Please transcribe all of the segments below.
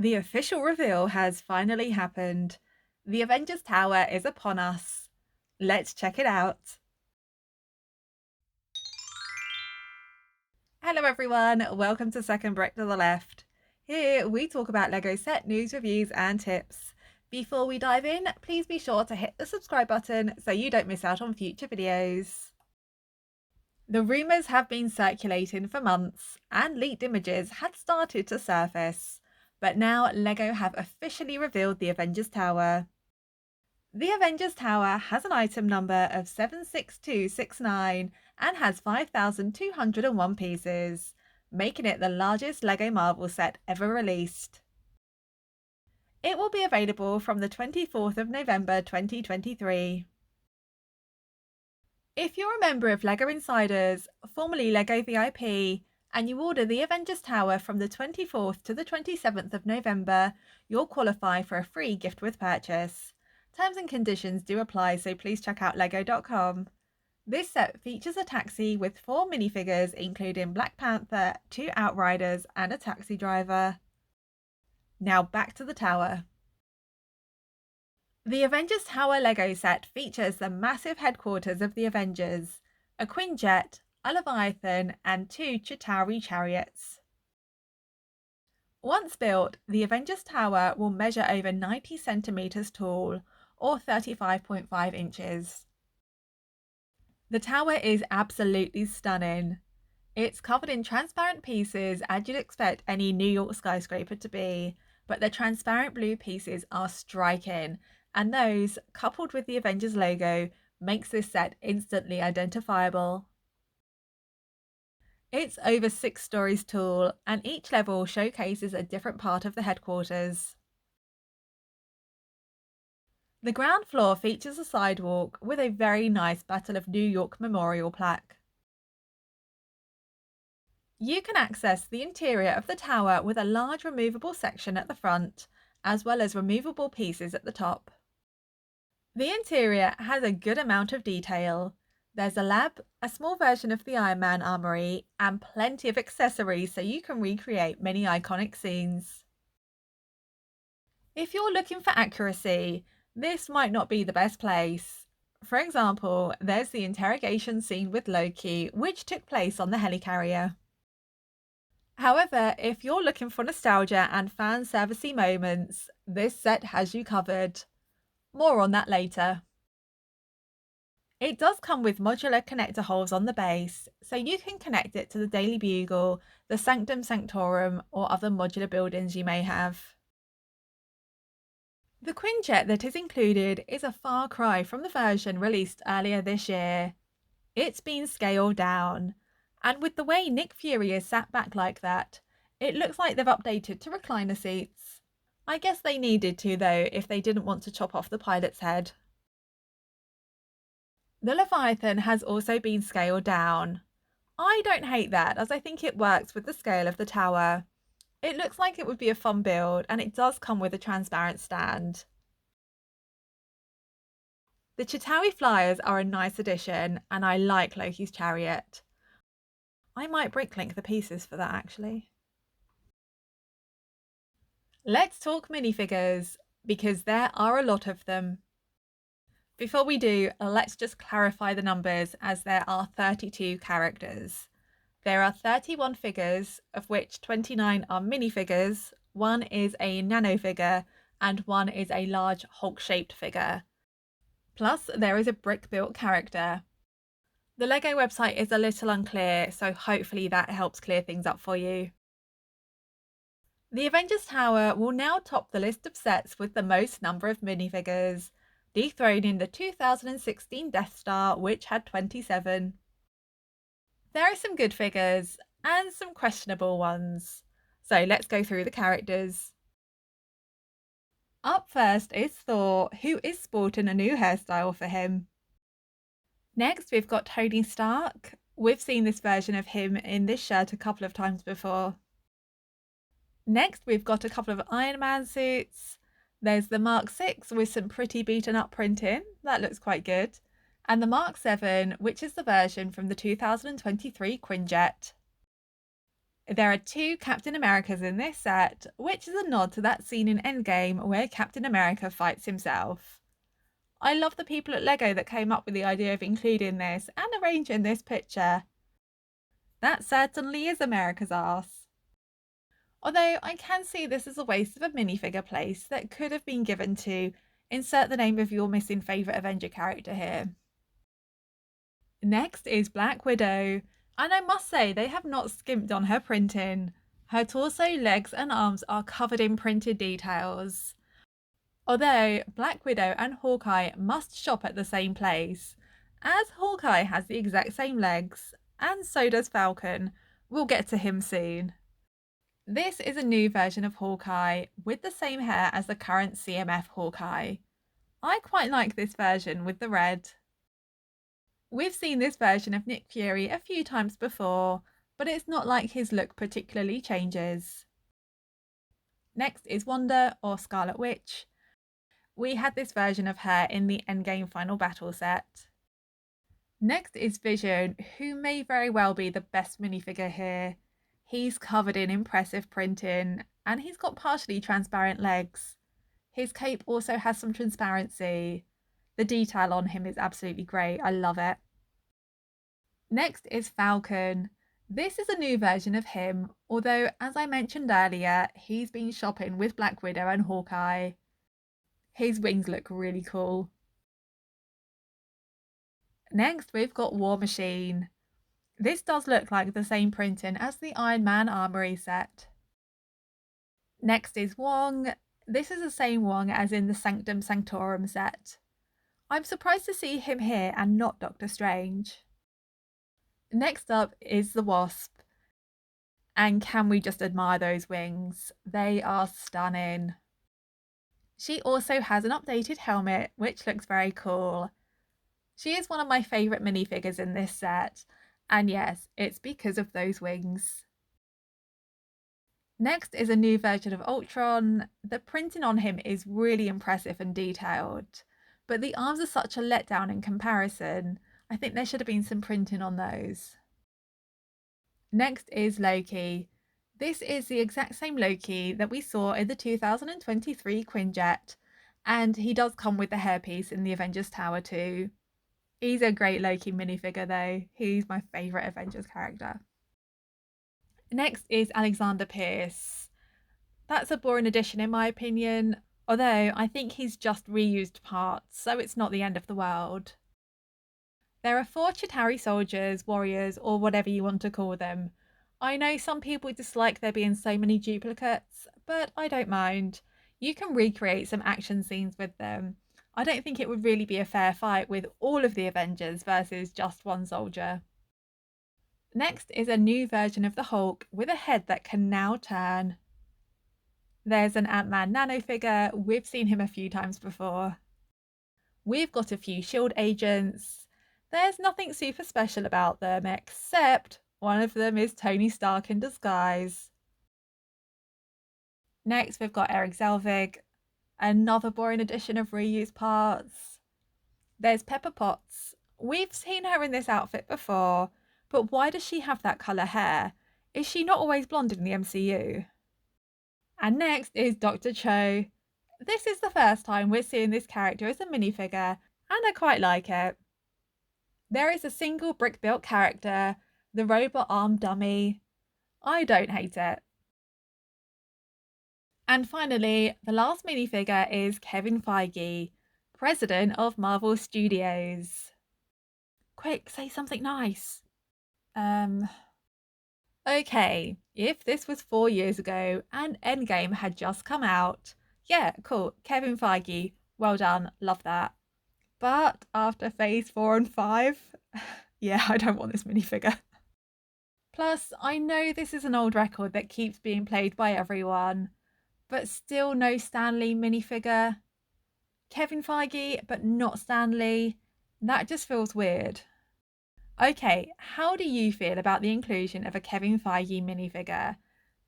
The official reveal has finally happened. The Avengers Tower is upon us. Let's check it out. Hello everyone, welcome to Second Brick to the Left. Here we talk about LEGO set news, reviews and tips. Before we dive in, please be sure to hit the subscribe button so you don't miss out on future videos. The rumours have been circulating for months and leaked images had started to surface, but now LEGO have officially revealed the Avengers Tower. The Avengers Tower has an item number of 76269 and has 5,201 pieces, making it the largest LEGO Marvel set ever released. It will be available from the 24th of November 2023. If you're a member of LEGO Insiders, formerly LEGO VIP, and you order the Avengers Tower from the 24th to the 27th of November, you'll qualify for a free gift with purchase. Terms and conditions do apply, so please check out lego.com. This set features a taxi with 4 minifigures, including Black Panther, 2 Outriders, and a taxi driver. Now back to the tower. The Avengers Tower Lego set features the massive headquarters of the Avengers, a Quinjet, a Leviathan, and 2 Chitauri chariots. Once built, the Avengers Tower will measure over 90 centimetres tall, or 35.5 inches. The tower is absolutely stunning. It's covered in transparent pieces as you'd expect any New York skyscraper to be, but the transparent blue pieces are striking, and those, coupled with the Avengers logo, makes this set instantly identifiable. It's over 6 stories tall, and each level showcases a different part of the headquarters. The ground floor features a sidewalk with a very nice Battle of New York memorial plaque. You can access the interior of the tower with a large removable section at the front, as well as removable pieces at the top. The interior has a good amount of detail. There's a lab, a small version of the Iron Man armory, and plenty of accessories so you can recreate many iconic scenes. If you're looking for accuracy, this might not be the best place. For example, there's the interrogation scene with Loki, which took place on the helicarrier. However, if you're looking for nostalgia and fan servicey moments, this set has you covered. More on that later. It does come with modular connector holes on the base, so you can connect it to the Daily Bugle, the Sanctum Sanctorum, or other modular buildings you may have. The Quinjet that is included is a far cry from the version released earlier this year. It's been scaled down, and with the way Nick Fury is sat back like that, it looks like they've updated to recliner seats. I guess they needed to though if they didn't want to chop off the pilot's head. The Leviathan has also been scaled down. I don't hate that as I think it works with the scale of the tower. It looks like it would be a fun build, and it does come with a transparent stand. The Chitauri Flyers are a nice addition, and I like Loki's chariot. I might bricklink the pieces for that actually. Let's talk minifigures, because there are a lot of them. Before we do, let's just clarify the numbers as there are 32 characters. There are 31 figures, of which 29 are minifigures, 1 is a nano figure, and 1 is a large Hulk-shaped figure. Plus, there is a brick-built character. The LEGO website is a little unclear, so hopefully that helps clear things up for you. The Avengers Tower will now top the list of sets with the most number of minifigures, dethroning the 2016 Death Star, which had 27. There are some good figures and some questionable ones, so let's go through the characters. Up first is Thor, who is sporting a new hairstyle for him. Next we've got Tony Stark. We've seen this version of him in this shirt a couple of times before. Next we've got a couple of Iron Man suits. There's the Mark 6 with some pretty beaten up printing, that looks quite good. And the Mark 7, which is the version from the 2023 Quinjet. There are two Captain Americas in this set, which is a nod to that scene in Endgame where Captain America fights himself. I love the people at Lego that came up with the idea of including this and arranging this picture. That certainly is America's arse. Although I can see this as a waste of a minifigure place that could have been given to insert the name of your missing favourite Avenger character here. Next is Black Widow, and I must say they have not skimped on her printing. Her torso, legs and arms are covered in printed details. Although Black Widow and Hawkeye must shop at the same place, as Hawkeye has the exact same legs, and so does Falcon. We'll get to him soon. This is a new version of Hawkeye with the same hair as the current CMF Hawkeye. I quite like this version with the red. We've seen this version of Nick Fury a few times before, but it's not like his look particularly changes. Next is Wanda, or Scarlet Witch. We had this version of her in the Endgame Final Battle set. Next is Vision, who may very well be the best minifigure here. He's covered in impressive printing, and he's got partially transparent legs. His cape also has some transparency. The detail on him is absolutely great, I love it. Next is Falcon. This is a new version of him, although as I mentioned earlier, he's been shopping with Black Widow and Hawkeye. His wings look really cool. Next we've got War Machine. This does look like the same printing as the Iron Man Armory set. Next is Wong. This is the same Wong as in the Sanctum Sanctorum set. I'm surprised to see him here and not Doctor Strange. Next up is the Wasp. And can we just admire those wings? They are stunning. She also has an updated helmet, which looks very cool. She is one of my favourite minifigures in this set, and yes, it's because of those wings. Next is a new version of Ultron. The printing on him is really impressive and detailed, but the arms are such a letdown in comparison. I think there should have been some printing on those. Next is Loki. This is the exact same Loki that we saw in the 2023 Quinjet, and he does come with the hairpiece in the Avengers Tower too. He's a great Loki minifigure though. He's my favourite Avengers character. Next is Alexander Pierce. That's a boring addition in my opinion, although I think he's just reused parts, so it's not the end of the world. There are 4 Chitauri soldiers, warriors, or whatever you want to call them. I know some people dislike there being so many duplicates, but I don't mind. You can recreate some action scenes with them. I don't think it would really be a fair fight with all of the Avengers versus just one soldier. Next is a new version of the Hulk with a head that can now turn. There's an Ant-Man nano figure. We've seen him a few times before. We've got a few S.H.I.E.L.D. agents. There's nothing super special about them, except one of them is Tony Stark in disguise. Next, we've got Eric Selvig, another boring addition of reused parts. There's Pepper Potts. We've seen her in this outfit before, but why does she have that colour hair? Is she not always blonde in the MCU? And next is Dr. Cho. This is the first time we're seeing this character as a minifigure, and I quite like it. There is a single brick-built character, the robot arm dummy. I don't hate it. And finally, the last minifigure is Kevin Feige, president of Marvel Studios. Quick, say something nice. Okay, if this was 4 years ago and Endgame had just come out, yeah, cool, Kevin Feige, well done, love that. But after phase 4 and 5, yeah, I don't want this minifigure. Plus, I know this is an old record that keeps being played by everyone, but still no Stan Lee minifigure. Kevin Feige, but not Stan Lee. That just feels weird. Okay, how do you feel about the inclusion of a Kevin Feige minifigure?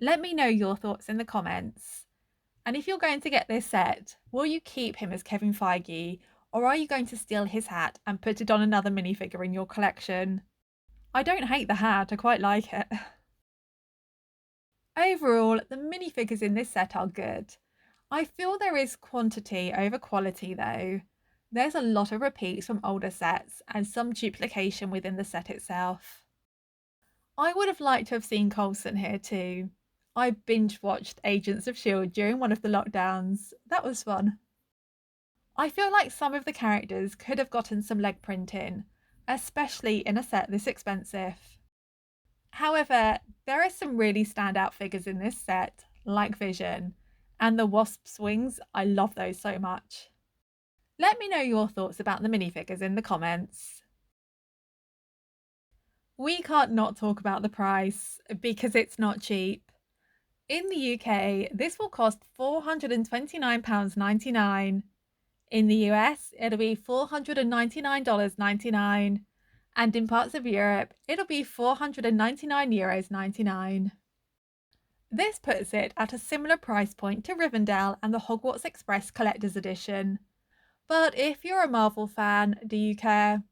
Let me know your thoughts in the comments. And if you're going to get this set, will you keep him as Kevin Feige, or are you going to steal his hat and put it on another minifigure in your collection? I don't hate the hat, I quite like it. Overall, the minifigures in this set are good. I feel there is quantity over quality though. There's a lot of repeats from older sets and some duplication within the set itself. I would have liked to have seen Coulson here too. I binge watched Agents of S.H.I.E.L.D. during one of the lockdowns. That was fun. I feel like some of the characters could have gotten some leg printing, especially in a set this expensive. However, there are some really standout figures in this set, like Vision, and the Wasp's wings. I love those so much. Let me know your thoughts about the minifigures in the comments. We can't not talk about the price because it's not cheap. In the UK, this will cost £429.99. In the US, it'll be $499.99. And in parts of Europe, it'll be €499.99. This puts it at a similar price point to Rivendell and the Hogwarts Express Collector's Edition. But if you're a Marvel fan, do you care?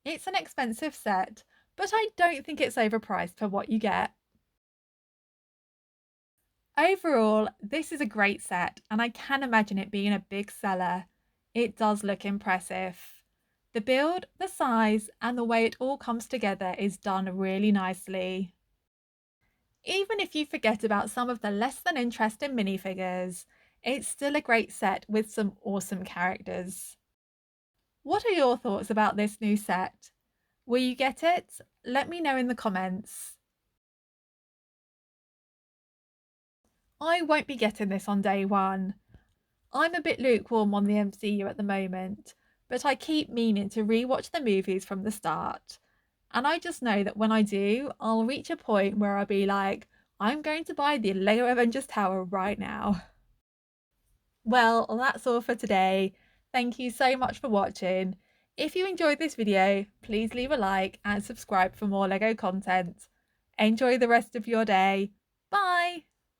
It's an expensive set, but I don't think it's overpriced for what you get. Overall, this is a great set, and I can imagine it being a big seller. It does look impressive. The build, the size, and the way it all comes together is done really nicely. Even if you forget about some of the less than interesting minifigures, it's still a great set with some awesome characters. What are your thoughts about this new set? Will you get it? Let me know in the comments. I won't be getting this on day one. I'm a bit lukewarm on the MCU at the moment, but I keep meaning to rewatch the movies from the start. And I just know that when I do, I'll reach a point where I'll be like, I'm going to buy the Lego Avengers Tower right now. Well, that's all for today. Thank you so much for watching. If you enjoyed this video, please leave a like and subscribe for more Lego content. Enjoy the rest of your day. Bye!